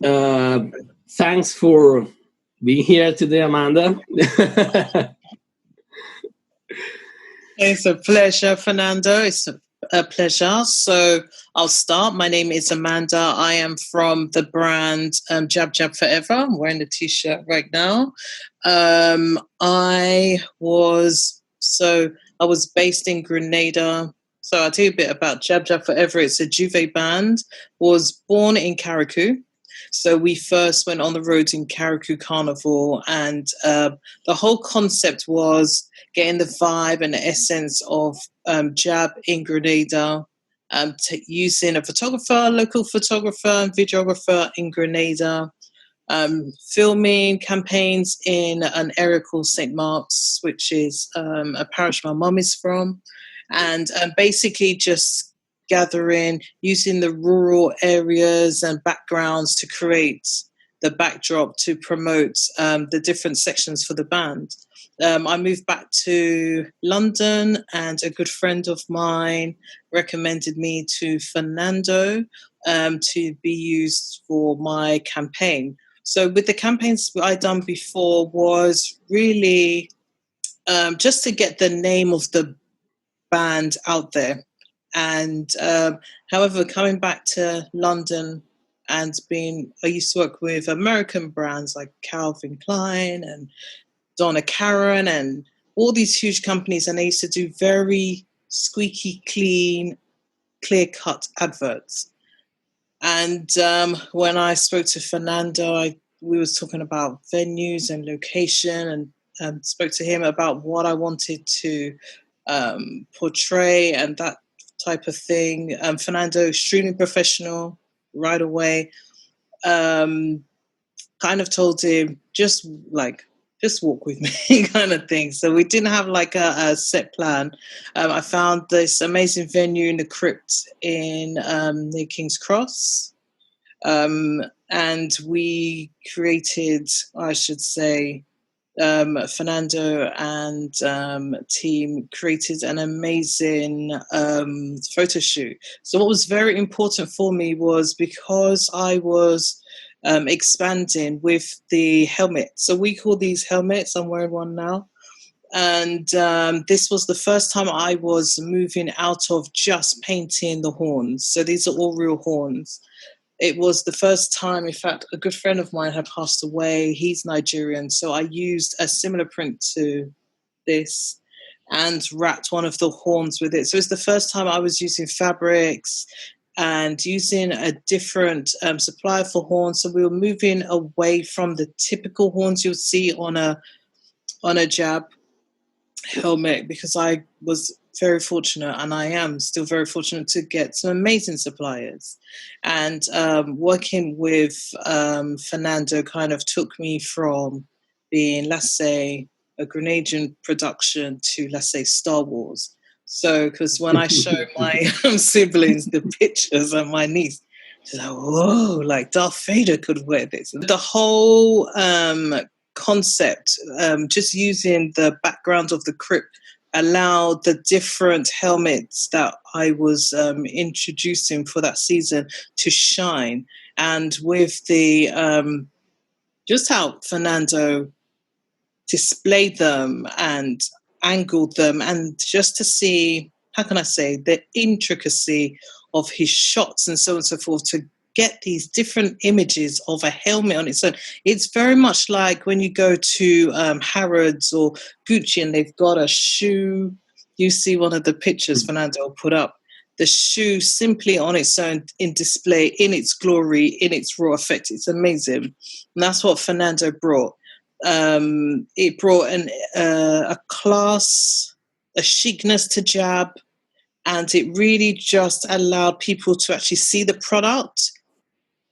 Uh, Thanks for being here today, Amanda. It's a pleasure, Fernando. It's a pleasure. So I'll start. My name is Amanda. I am from the brand Jab Jab Forever. I'm wearing the t-shirt right now. I was based in Grenada. So I'll tell you a bit about Jab Jab Forever. It's a Juve band. Was born in Carriacou. So we first went on the road in Carriacou Carnival, and the whole concept was getting the vibe and the essence of Jab in Grenada, using a photographer, local photographer, and videographer in Grenada, filming campaigns in an area called St. Mark's, which is a parish my mum is from, and basically just gathering, using the rural areas and backgrounds to create the backdrop to promote the different sections for the band. I moved back to London, and a good friend of mine recommended me to Fernando to be used for my campaign. So with the campaigns I'd done before was really just to get the name of the band out there. And however, coming back to London and I used to work with American brands like Calvin Klein and Donna Karan and all these huge companies, and they used to do very squeaky clean, clear-cut adverts. And when I spoke to Fernando, we was talking about venues and location, and spoke to him about what I wanted to portray and that type of thing. Fernando, extremely professional right away. Kind of told him, just walk with me kind of thing. So we didn't have like a set plan. I found this amazing venue in the Crypt near King's Cross. And we created, I should say, Fernando and team created an amazing photo shoot. So what was very important for me was, because I was expanding with the helmet. So we call these helmets, I'm wearing one now. And this was the first time I was moving out of just painting the horns. So these are all real horns. It was the first time, in fact, a good friend of mine had passed away. He's Nigerian. So I used a similar print to this and wrapped one of the horns with it. So it's the first time I was using fabrics and using a different supplier for horns. So we were moving away from the typical horns you'll see on a Jab helmet, because I was very fortunate, and I am still very fortunate, to get some amazing suppliers. And working with Fernando kind of took me from being, let's say, a Grenadian production to, let's say, Star Wars. So, because when I show my siblings the pictures and my niece, she's like, whoa, like Darth Vader could wear this. The whole concept, just using the background of the crypt, allowed the different helmets that I was introducing for that season to shine. And with the just how Fernando displayed them and angled them, and just to see, how can I say, the intricacy of his shots and so on and so forth, to get these different images of a helmet on its own. It's very much like when you go to Harrods or Gucci and they've got a shoe. You see one of the pictures Fernando put up, the shoe simply on its own in display, in its glory, in its raw effect. It's amazing. And that's what Fernando brought. It brought a class, a chicness to Jab, and it really just allowed people to actually see the product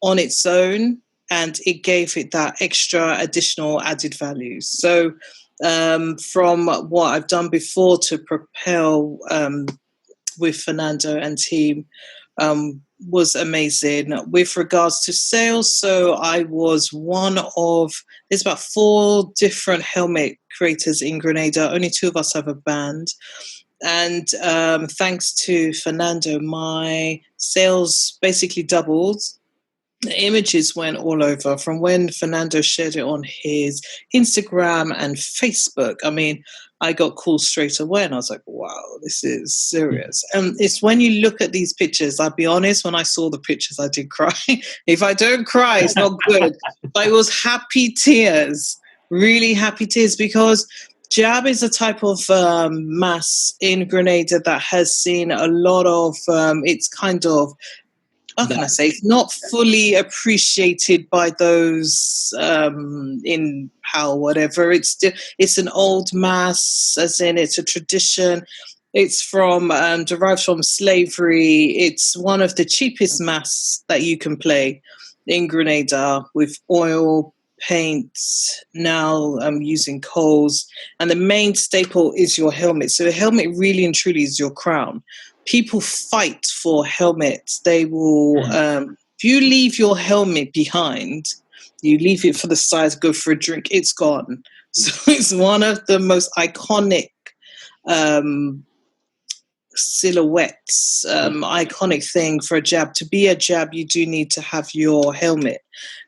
on its own, and it gave it that extra additional added value. So from what I've done before to propel with Fernando and team was amazing. With regards to sales, so I was one of, there's about 4 different helmet creators in Grenada. Only 2 of us have a band. And thanks to Fernando, my sales basically doubled. the images went all over from when Fernando shared it on his Instagram and Facebook. I mean, I got calls straight away and I was like, wow, this is serious. And it's when you look at these pictures, I'll be honest, when I saw the pictures, I did cry. If I don't cry, it's not good. But it was happy tears, really happy tears, because jab is a type of mass in Grenada that has seen a lot of, it's kind of, how can I say, it's not fully appreciated by those in power, whatever. It's an old mass, as in it's a tradition. It's from derived from slavery. It's one of the cheapest mass that you can play in Grenada, with oil, paint. Now I'm using coals, and the main staple is your helmet. So the helmet really and truly is your crown. People fight for helmets. They will, if you leave your helmet behind, you leave it for the side, go for a drink, it's gone. So it's one of the most iconic silhouettes, iconic thing for a jab. To be a jab, you do need to have your helmet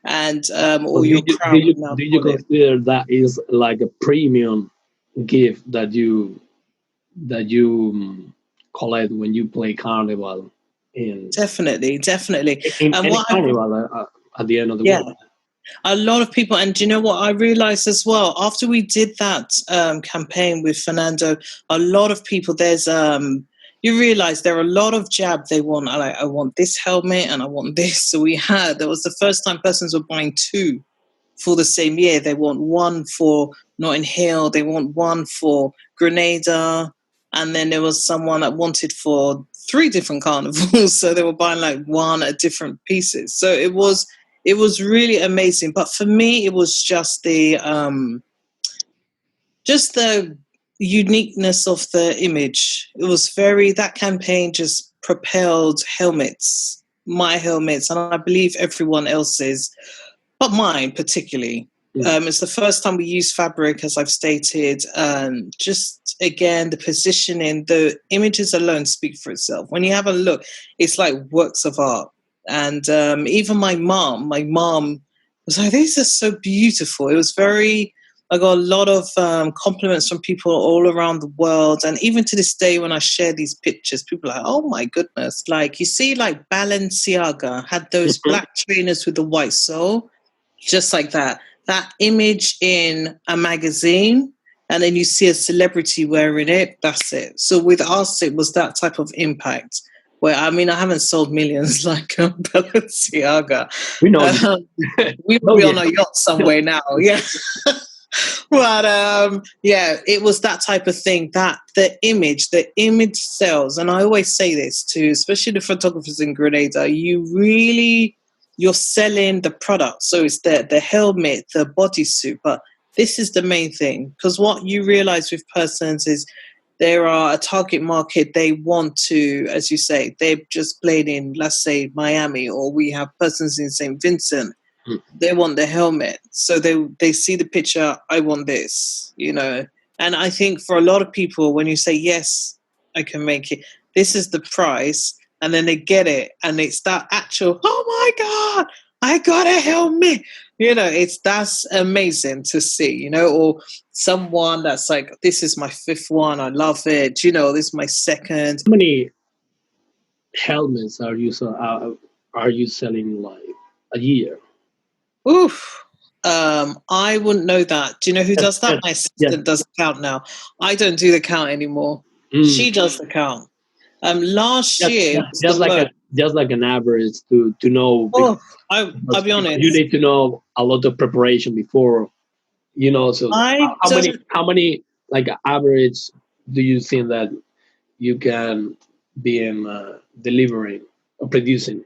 and or your crown. Do you consider that is like a premium gift that you collect when you play carnival? Definitely. In any carnival at the end of the world. A lot of people, and do you know what I realized as well? After we did that campaign with Fernando, a lot of people, there's you realize there are a lot of jab they want. I want this helmet and I want this. So there was the first time persons were buying two for the same year. They want one for Notting Hill, they want one for Grenada, and then there was someone that wanted for 3 different carnivals. So they were buying like one at different pieces. So it was really amazing. But for me, it was just the uniqueness of the image. It was that campaign just propelled helmets, my helmets, and I believe everyone else's, but mine particularly. It's the first time we used fabric, as I've stated. Just again, the positioning, the images alone speak for itself. When you have a look, it's like works of art. And even my mom was like, these are so beautiful. It was I got a lot of compliments from people all around the world. And even to this day, when I share these pictures, people are like, oh my goodness. Like, you see, like Balenciaga had those black trainers with the white sole, just like that. That image in a magazine, and then you see a celebrity wearing it, that's it. So with us, it was that type of impact. Where, I mean, I haven't sold millions like Balenciaga. We know. We will be on a yacht somewhere now, yeah. But it was that type of thing, that the image sells. And I always say this to, especially the photographers in Grenada, you're selling the product. So it's the helmet, the bodysuit, but this is the main thing. Because what you realize with persons is there are a target market. They want to, as you say, they've just played in, let's say, Miami, or we have persons in St. Vincent. They want the helmet. So they see the picture, I want this, you know. And I think for a lot of people, when you say, yes, I can make it, this is the price, and then they get it, and it's that actual, oh my God, I got a helmet. You know, that's amazing to see, you know, or someone that's like, this is my 5th one, I love it. You know, this is my 2nd. How many helmets are you selling like a year? Oof. I wouldn't know that. Do you know who does that? My assistant does the count now. I don't do the count anymore. She does the count. Last year, just like an average to know. I'll be honest. You need to know a lot of preparation before, you know. So how many like average do you think that you can be delivering or producing?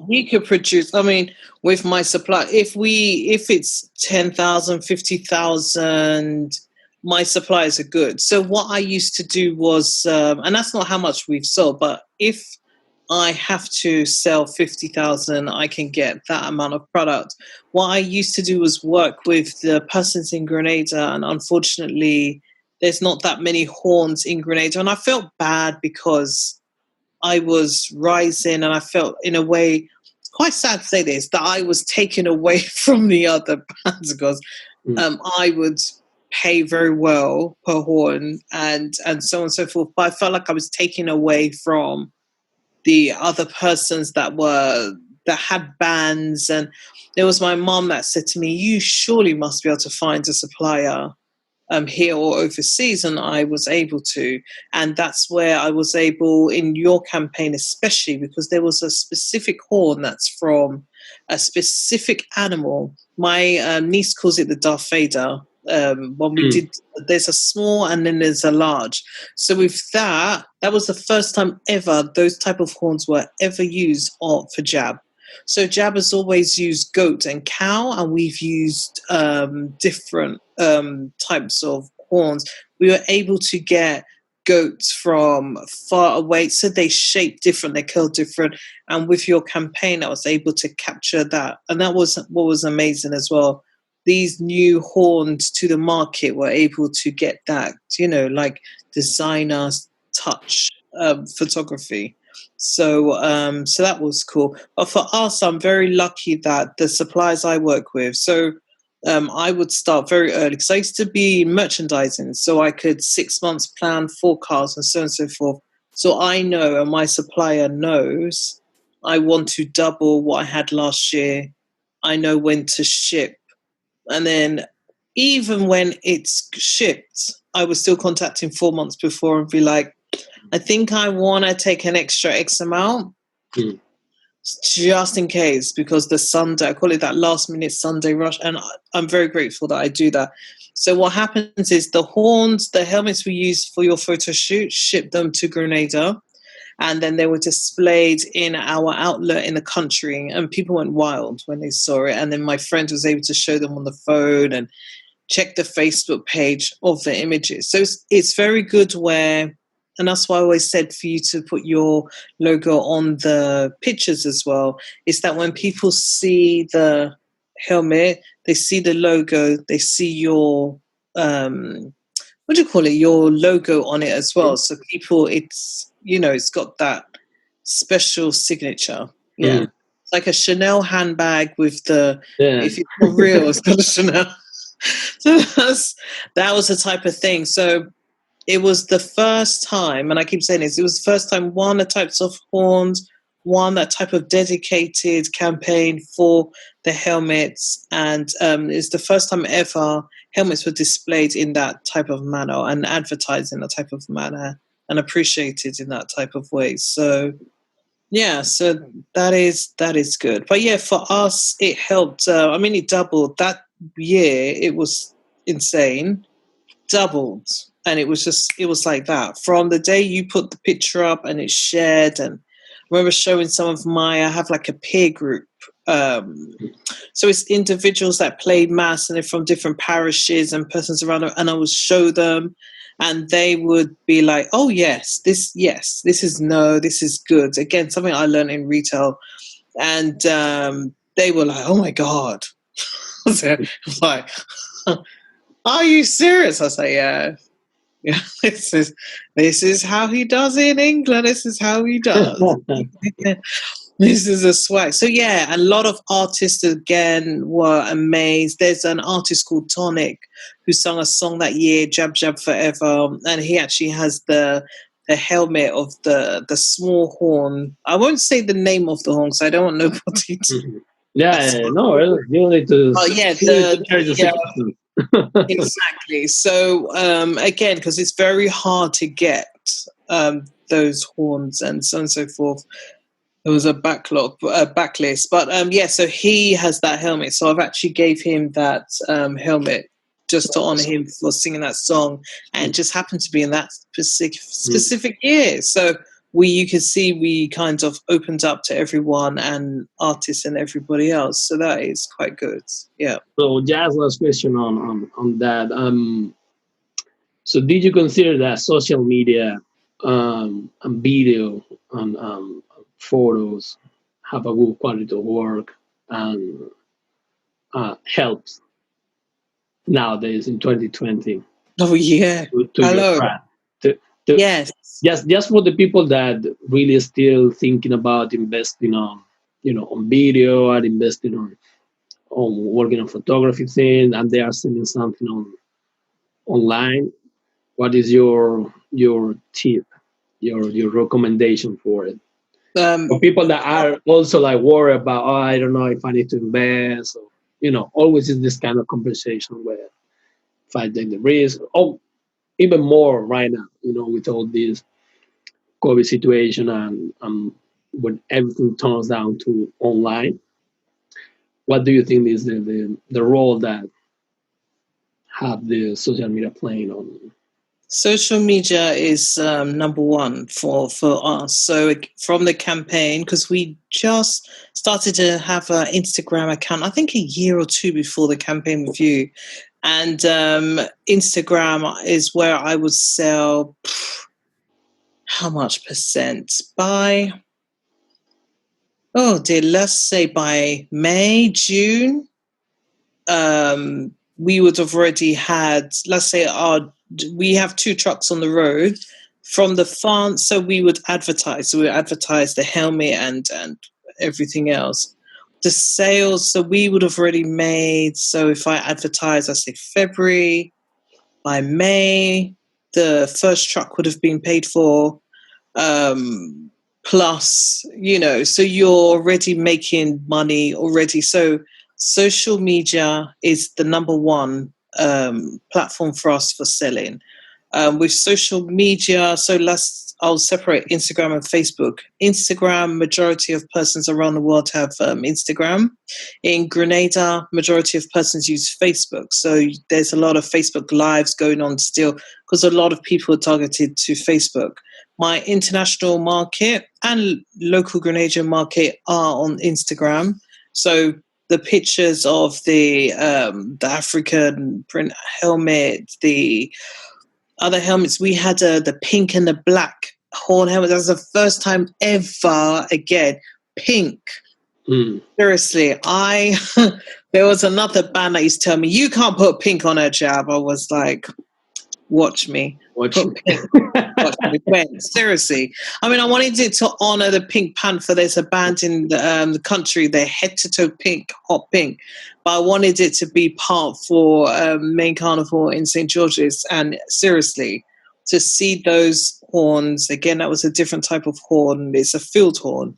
We could produce. I mean, with my supply, if it's 10,000, 50,000. My supplies are good. So what I used to do was, and that's not how much we've sold, but if I have to sell 50,000, I can get that amount of product. What I used to do was work with the persons in Grenada, and unfortunately, there's not that many horns in Grenada. And I felt bad because I was rising, and I felt in a way quite sad to say this, that I was taken away from the other bands because I would pay very well per horn and so on and so forth. But I felt like I was taken away from the other persons that had bands. And there was my mom that said to me, you surely must be able to find a supplier here or overseas, and I was able to. And that's where I was able, in your campaign especially, because there was a specific horn that's from a specific animal. My niece calls it the Darth Vader. When we did, there's a small and then there's a large. So with that was the first time ever those type of horns were ever used for jab. So jab has always used goat and cow, and we've used different types of horns. We were able to get goats from far away, so they shape different, they curl different. And with your campaign, I was able to capture that, and that was what was amazing as well. These new horns to the market were able to get that, like designer touch photography. So that was cool. But for us, I'm very lucky that the suppliers I work with, so I would start very early because I used to be merchandising, so I could 6 months plan forecasts and so on and so forth. So I know, and my supplier knows, I want to double what I had last year. I know when to ship. And then even when it's shipped, I was still contacting 4 months before and be like, I think I want to take an extra X amount just in case, because the Sunday, I call it that last minute Sunday rush. And I'm very grateful that I do that. So what happens is the horns, the helmets we use for your photo shoot, ship them to Grenada. And then they were displayed in our outlet in the country, and people went wild when they saw it. And then my friend was able to show them on the phone and check the Facebook page of the images. So it's very good where, and that's why I always said for you to put your logo on the pictures as well, is that when people see the helmet, they see the logo, they see your, what do you call it, your logo on it as well. So people, it's got that special signature. Yeah. It's like a Chanel handbag with if it's not real, it's got a Chanel. So that was the type of thing. So it was the first time, and I keep saying this, it was the first time, the types of horns, that type of dedicated campaign for the helmets. And it's the first time ever helmets were displayed in that type of manner and advertised in that type of manner and appreciated in that type of way. So yeah, so that is good. But yeah, for us, it helped. It doubled that year. It was insane, doubled, and it was like that from the day you put the picture up and it's shared. And I remember showing some of I have like a peer group. So it's individuals that play mass and they're from different parishes and persons around, and I would show them. And they would be like, oh, this is good. Again, something I learned in retail. And they were like, oh, my God. So I'm like, are you serious? I say, yeah. Yeah, this is how he does it in England. This is how he does. This is a swag. So yeah, a lot of artists again were amazed. There's an artist called Tonic who sung a song that year, Jab Jab Forever, and he actually has the helmet of the small horn. I won't say the name of the horn because I don't want nobody to. You need to. Oh yeah, exactly. So again, because it's very hard to get those horns and so on and so forth. There was a backlist, but so he has that helmet. So I've actually gave him that helmet just to honor him for singing that song, and it just happened to be in that specific year. So you can see we kind of opened up to everyone and artists and everybody else. So that is quite good. Yeah. So just last question on that. So did you consider that social media and video and photos have a good quality of work and helps nowadays in 2020? Oh yeah. Hello. Yes. Just for the people that really still thinking about investing on on video, are investing on working on photography thing, and they are selling something online. What is your tip, your recommendation for it? For people that are also like worried about, I don't know if I need to invest, or, always is this kind of conversation where if I take the risk, even more right now, with all this COVID situation and when everything turns down to online. What do you think is the role that have the social media playing on? Social media is number one for us. So from the campaign, because we just started to have an Instagram account, I think a year or two before the campaign review. And Instagram is where I would sell how much percent? Let's say by May, June, we would have already had, let's say we have 2 trucks on the road from the farm, so we would advertise. So we would advertise the helmet and everything else. The sales, so we would have already made, so if I advertise, I say February, by May, the first truck would have been paid for, plus, so you're already making money already. So social media is the number one platform for us for selling. With social media, I'll separate Instagram and Facebook. Instagram, majority of persons around the world have Instagram. In Grenada, majority of persons use Facebook. So there's a lot of Facebook Lives going on still because a lot of people are targeted to Facebook. My international market and local Grenadian market are on Instagram. So the pictures of the African print helmet, the other helmets, we had the pink and the black horn helmet. That was the first time ever, again, pink. Seriously, there was another band that used to tell me, you can't put pink on a jab. I was like, watch me. Seriously. I mean, I wanted it to honor the Pink Panther. There's a band in the country, they're head to toe pink, hot pink. But I wanted it to be part for main carnival in St. George's. And seriously, to see those horns, again, that was a different type of horn. It's a field horn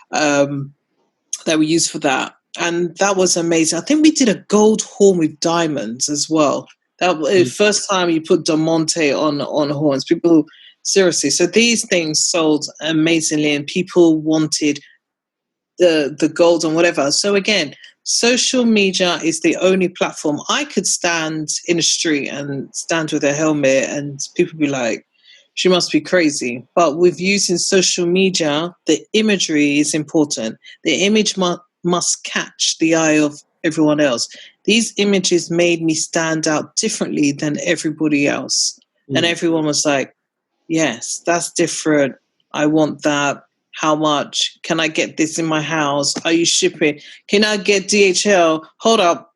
that we use for that. And that was amazing. I think we did a gold horn with diamonds as well. That was the first time you put Diamante on horns. People, seriously. So these things sold amazingly, and people wanted the gold and whatever. So again, social media is the only platform. I could stand in the street and stand with a helmet, and people be like, she must be crazy. But with using social media, the imagery is important. The image must catch the eye of everyone else. These images made me stand out differently than everybody else. And everyone was like, yes, that's different. I want that. How much? Can I get this in my house? Are you shipping? Can I get DHL? Hold up.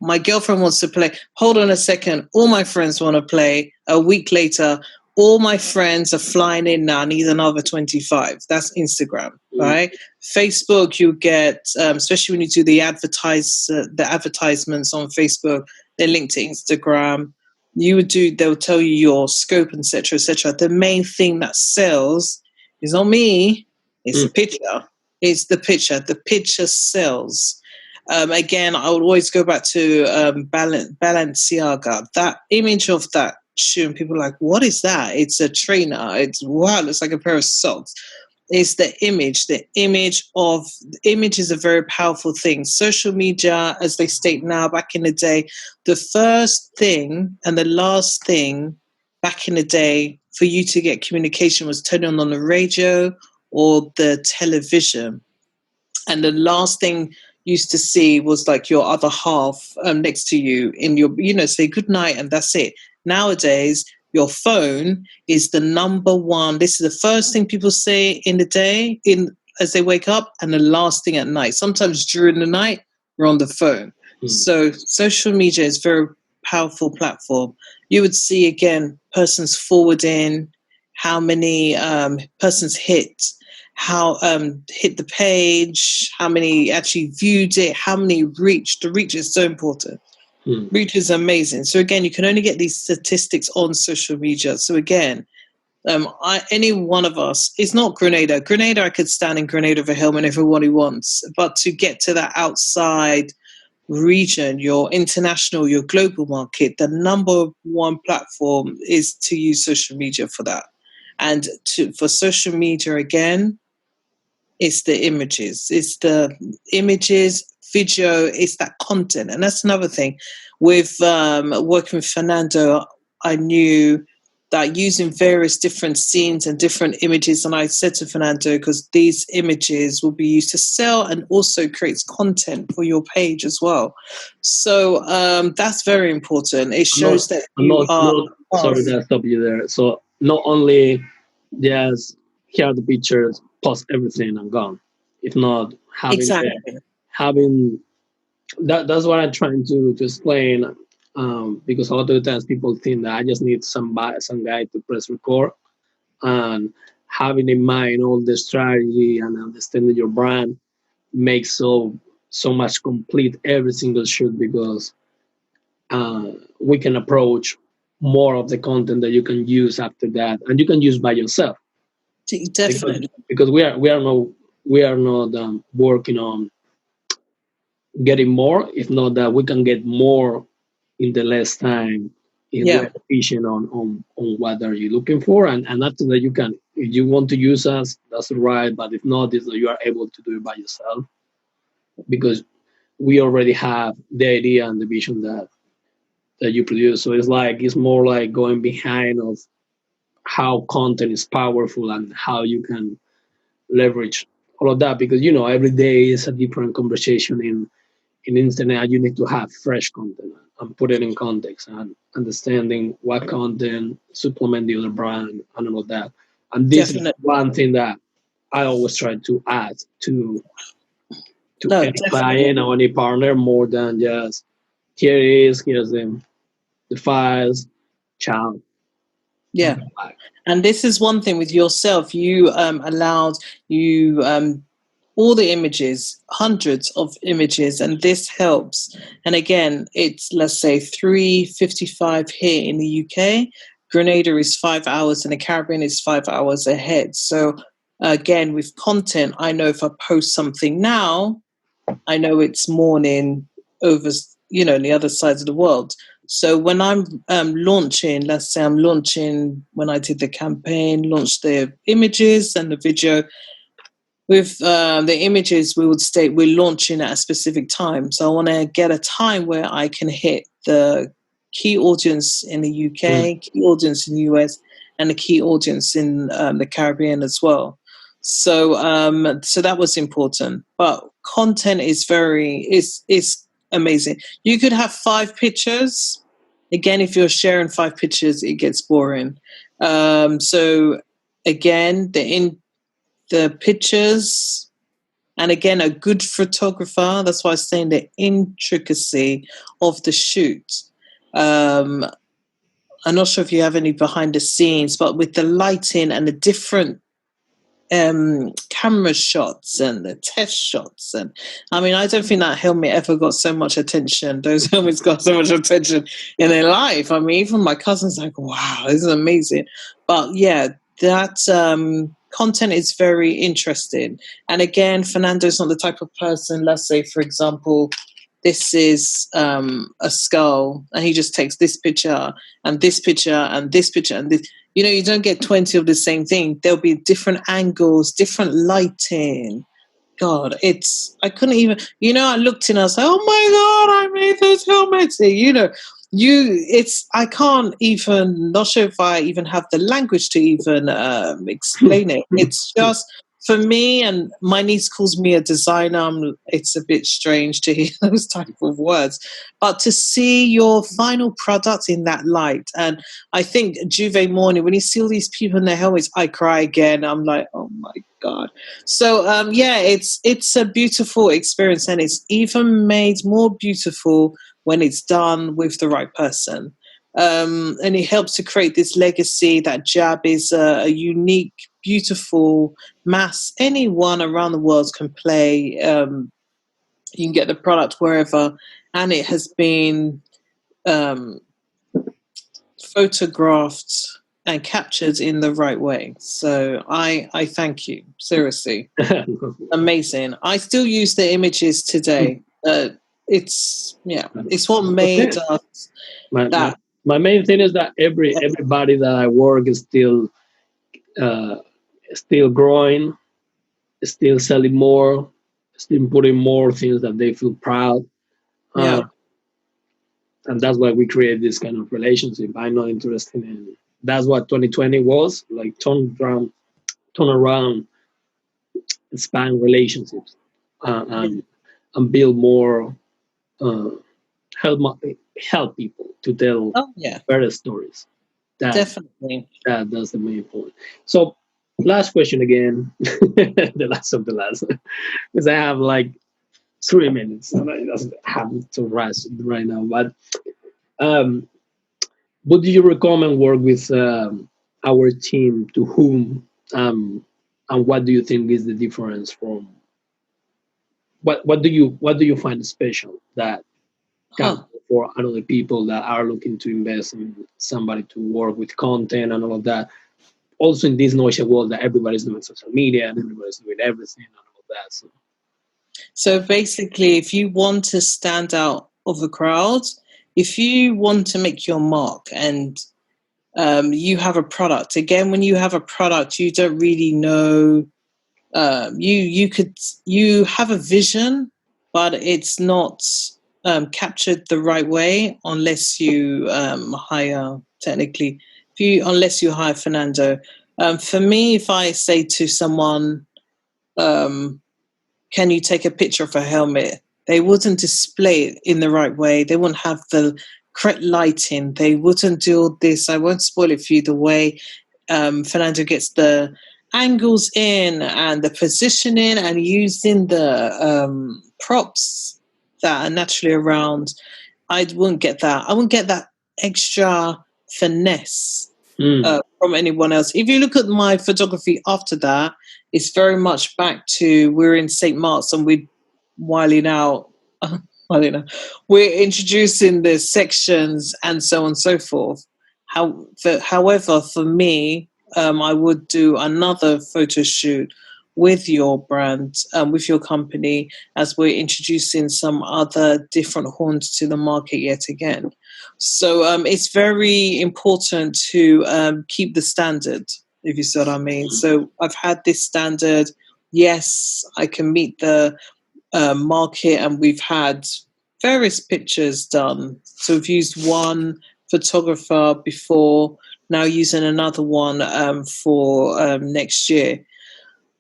My girlfriend wants to play. Hold on a second. All my friends want to play. A week later, all my friends are flying in now. I need another 25. That's Instagram, right? Facebook, you get, especially when you do the advertisements on Facebook, they're linked to Instagram. They'll tell you your scope, etc., etc. The main thing that sells is not me. It's the picture. It's the picture. The picture sells. Again, I would always go back to Balenciaga. That image of that shoe, and people are like, what is that? It's a trainer. It's wow, it looks like a pair of socks. It's the image. The image is a very powerful thing. Social media, as they state now, back in the day, the first thing and the last thing back in the day for you to get communication was turning on the radio or the television. And the last thing you used to see was like your other half next to you in your, say good night, and that's it. Nowadays, your phone is the number one. This is the first thing people say in the day as they wake up, and the last thing at night. Sometimes during the night, we're on the phone. So social media is a very powerful platform. You would see, again, persons forwarding, how many persons hit. how hit the page, how many actually viewed it, how many reached. The reach is so important. Reach is amazing. So again, you can only get these statistics on social media. So again, any one of us, it's not Grenada. Grenada, I could stand in Grenada over Hill and everyone who wants, but to get to that outside region, your international, your global market, the number one platform is to use social media for that. And for social media, again, it's the images. It's the images, video, it's that content. And that's another thing. With working with Fernando, I knew that using various different scenes and different images, and I said to Fernando, because these images will be used to sell and also creates content for your page as well. So that's very important. It shows that you are... Sorry to stop you there. So not only just here are the pictures, post everything and gone. If not having that's what I'm trying to explain. Because a lot of the times people think that I just need some guy to press record, and having in mind all the strategy and understanding your brand makes so much complete every single shoot, because we can approach more of the content that you can use after that, and you can use by yourself. Definitely, because we are not working on getting more. If not that we can get more in the less time, if we're efficient on what are you looking for, and after that you can, if you want to use us, that's right. But if not, is that you are able to do it by yourself, because we already have the idea and the vision that you produce. So it's more like going behind of how content is powerful and how you can leverage all of that, because every day is a different conversation in internet. You need to have fresh content and put it in context and understanding what content supplement the other brand and all of that. And this is one thing that I always try to add to any client or any partner, more than just here's the files, ciao. Yeah. And this is one thing with yourself. You allowed all the images, hundreds of images, and this helps. And again, it's, let's say, 3:55 here in the UK. Grenada is 5 hours, and the Caribbean is 5 hours ahead. So again, with content, I know if I post something now, I know it's morning over, in the other sides of the world. So when I'm launching, let's say I'm launching, when I did the campaign, launched the images and the video. With the images, we would state we're launching at a specific time. So I want to get a time where I can hit the key audience in the UK, key audience in the US, and the key audience in the Caribbean as well. So so that was important. But content is is amazing. You could have 5 pictures. Again, if you're sharing 5 pictures, it gets boring. So again, the pictures, and again, a good photographer. That's why I'm saying the intricacy of the shoot. I'm not sure if you have any behind the scenes, but with the lighting and the different camera shots and the test shots, and I mean, I don't think that helmet ever got so much attention. Those helmets got so much attention in their life. I mean, even my cousin's like, wow, this is amazing. But yeah, that content is very interesting. And again, Fernando's not the type of person, let's say, for example, this is a skull, and he just takes this picture and this picture and this picture and this. You don't get 20 of the same thing. There'll be different angles, different lighting. God, I couldn't even, I looked in, I was like, oh my God, I made those helmets. I can't even, not sure if I even have the language to even explain it. It's just, for me, and my niece calls me a designer, it's a bit strange to hear those type of words, but to see your final product in that light. And I think Juve morning, when you see all these people in their helmets, I cry again. I'm like, oh my God. So it's a beautiful experience, and it's even made more beautiful when it's done with the right person. And it helps to create this legacy that Jab is a unique, beautiful mass. Anyone around the world can play. You can get the product wherever, and it has been photographed and captured in the right way. So I thank you, seriously. Amazing. I still use the images today. It's what made us that. My main thing is that everybody that I work is still growing, still selling more, still putting more things that they feel proud. And that's why we create this kind of relationship. I'm not interested in. That's what 2020 was like. Turn around, expand relationships, and build more. Help people to tell better stories. Definitely. That's the main point. So, last question again, the last of the last, because I have like 3 minutes and I just have to rush right now. But would you recommend work with our team? To whom, and what do you think is the difference from what do you find special that for other people that are looking to invest in somebody to work with content and all of that? Also in this noisy world that everybody's doing social media and everybody's doing everything and all of that. So basically, if you want to stand out of the crowd, if you want to make your mark and you have a product, again, when you have a product, you don't really know, you have a vision, but it's not captured the right way unless you hire Fernando. For me, if I say to someone, can you take a picture of a helmet? They wouldn't display it in the right way. They wouldn't have the correct lighting. They wouldn't do all this. I won't spoil it for you, the way Fernando gets the angles in and the positioning and using the props that are naturally around. I wouldn't get that. I wouldn't get that extra finesse from anyone else. If you look at my photography after that, it's very much back to, we're in St. Mark's and we're whiling out. We're introducing the sections and so on and so forth. However, for me, I would do another photo shoot with your brand, with your company, as we're introducing some other different horns to the market yet again. So it's very important to keep the standard, if you see what I mean. So I've had this standard. Yes, I can meet the market, and we've had various pictures done. So we've used one photographer before, now using another one for next year.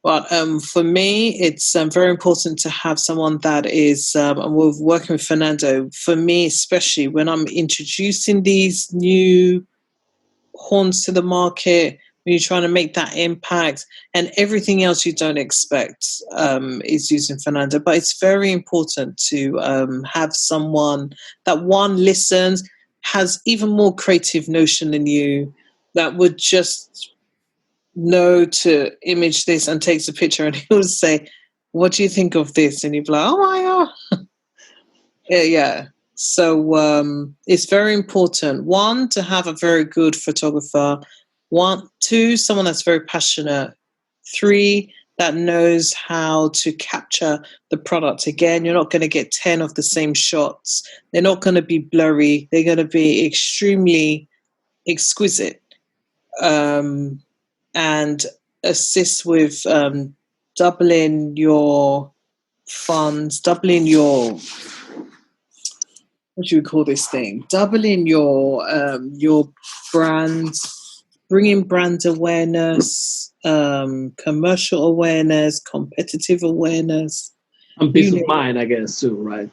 But for me, it's very important to have someone that is, and we're working with Fernando, for me, especially when I'm introducing these new horns to the market, when you're trying to make that impact, and everything else you don't expect is using Fernando. But it's very important to have someone that, one, listens, has even more creative notion than you, that would just know to image this and takes a picture, and he will say, what do you think of this? And you'd be like, oh my God. Yeah. So it's very important, one, to have a very good photographer, two, someone that's very passionate, three, that knows how to capture the product. Again, you're not going to get 10 of the same shots. They're not going to be blurry. They're going to be extremely exquisite. And assist with doubling your funds, doubling your, what do you call this thing? Doubling your brand, bringing brand awareness, commercial awareness, competitive awareness, and peace of mind, I guess, too, right?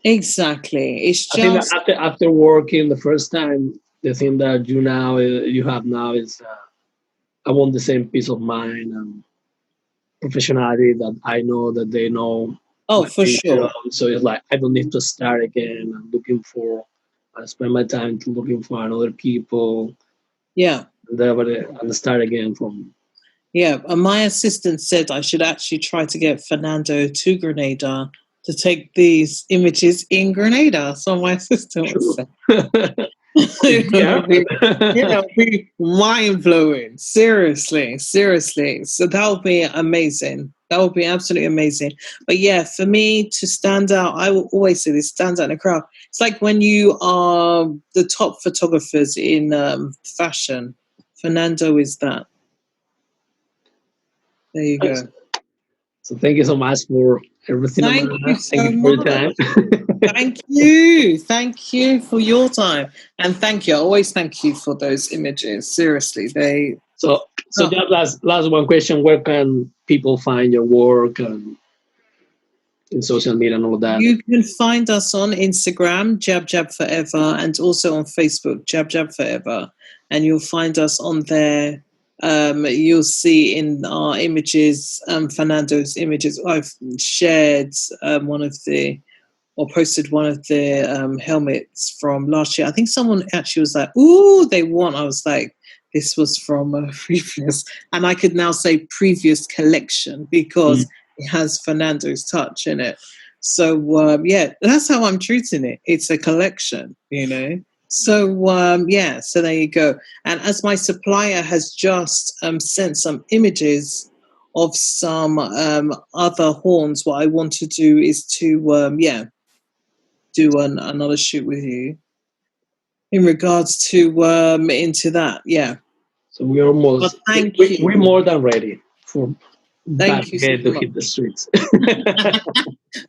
Exactly. It's just, I think that after working the first time, the thing that you have now is I want the same peace of mind and professionality that I know that they know. Oh, for sure. So it's like I don't need to start again. I'm looking for. I spend my time looking for other people. Yeah. And start again from. Yeah, and my assistant said I should actually try to get Fernando to Grenada to take these images in Grenada. So my assistant was saying, be mind blowing. Seriously. So that would be amazing. That would be absolutely amazing. But yeah, for me to stand out, I will always say this: stand out in a crowd. It's like when you are the top photographers in fashion. Fernando is that. There you go. So thank you so much for everything, Amanda. Thank you for your time. Thank you for your time, and thank you. I always thank you for those images. Seriously, they. So just last one question: where can people find your work and in social media and all that? You can find us on Instagram, Jab Jab Forever, and also on Facebook, Jab Jab Forever, and you'll find us on there. You'll see in our images, Fernando's images. I've shared posted one of the helmets from last year. I think someone actually was like, "Ooh, they want." I was like, "This was from a previous," and I could now say previous collection because it has Fernando's touch in it. So that's how I'm treating it. It's a collection, So so there you go. And as my supplier has just sent some images of some other horns, what I want to do is to do another shoot with you in regards to into that. Yeah. So we're almost we're more than ready for Thank you so to hit the streets.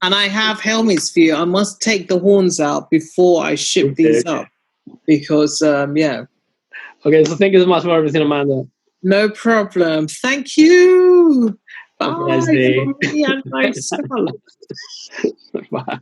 And I have helmets for you. I must take the horns out before I ship these up because Okay, so thank you so much for everything, Amanda. No problem. Thank you. Bye. Have a nice day. Bye. Bye.